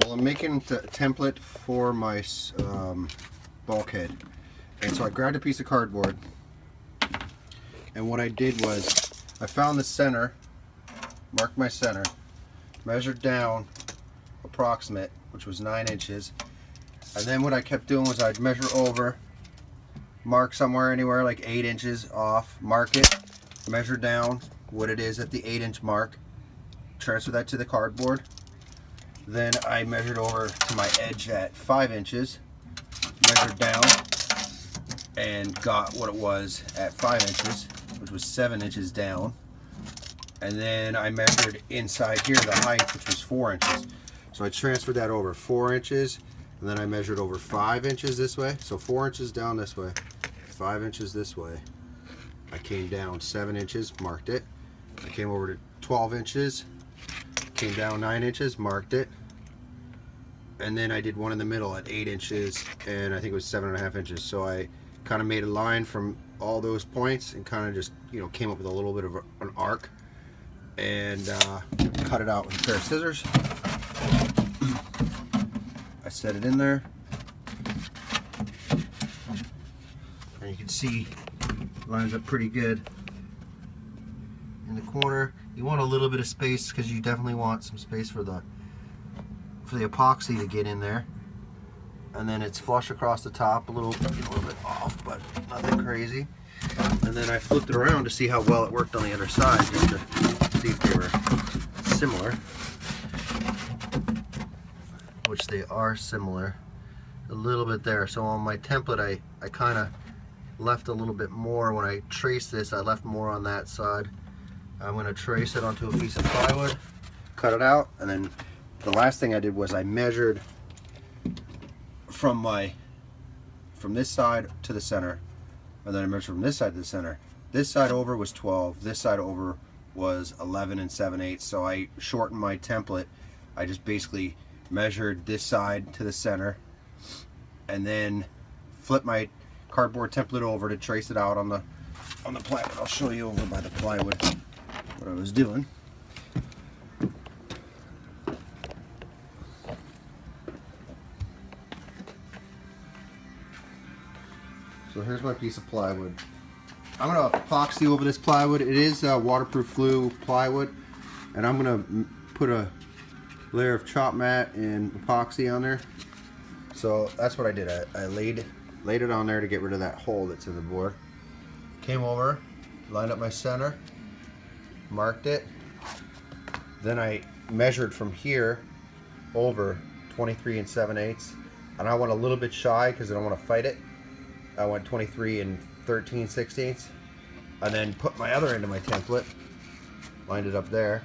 Well, I'm making the template for my bulkhead, and so I grabbed a piece of cardboard, and what I did was I found the center, marked my center, measured down approximate, which was 9 inches, and then what I kept doing was I'd measure over, mark somewhere anywhere like 8 inches off, mark it, measure down what it is at the 8-inch mark, transfer that to the cardboard. Then I measured over to my edge at 5 inches, measured down, and got what it was at 5 inches, which was 7 inches down. And then I measured inside here the height, which was 4 inches. So I transferred that over 4 inches, and then I measured over 5 inches this way. So 4 inches down this way, 5 inches this way. I came down 7 inches, marked it. I came over to 12 inches, came down 9 inches, marked it, and then I did one in the middle at 8 inches, and I think it was 7.5 inches. So I kind of made a line from all those points and kind of just, you know, came up with a little bit of an arc, and cut it out with a pair of scissors. I set it in there, and you can see it lines up pretty good in the corner. You want a little bit of space because you definitely want some space for the epoxy to get in there. And then it's flush across the top, a little bit off, but nothing crazy. And then I flipped it around to see how well it worked on the other side, just to see if they were similar, which they are similar a little bit there. So on my template I kind of left a little bit more. When I traced this, I left more on that side. I'm going to trace it onto a piece of plywood, cut it out, and then the last thing I did was I measured from this side to the center, and then I measured from this side to the center. This side over was 12, this side over was 11 7/8. So I shortened my template. I just basically measured this side to the center, and then flipped my cardboard template over to trace it out on the plywood. I'll show you over by the plywood what I was doing. So here's my piece of plywood. I'm going to epoxy over this plywood. It is waterproof glue plywood, and I'm going to put a layer of chop mat and epoxy on there. So that's what I did. I laid it on there to get rid of that hole that's in the board. Came over, lined up my center, marked it. Then I measured from here over 23 7/8, and I went a little bit shy because I don't want to fight it. I went 23 13/16, and then put my other end of my template, lined it up there,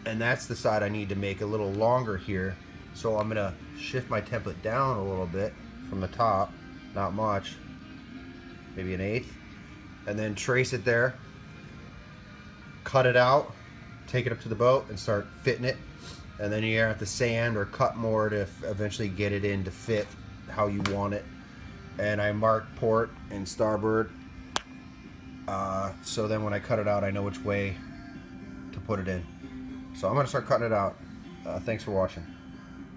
and that's the side I need to make a little longer here. So I'm gonna shift my template down a little bit from the top, not much, maybe 1/8, and then trace it there, cut it out, take it up to the boat and start fitting it, and then you have to sand or cut more to eventually get it in to fit how you want it. And I marked port and starboard, so then when I cut it out I know which way to put it in. So I'm going to start cutting it out. Thanks for watching.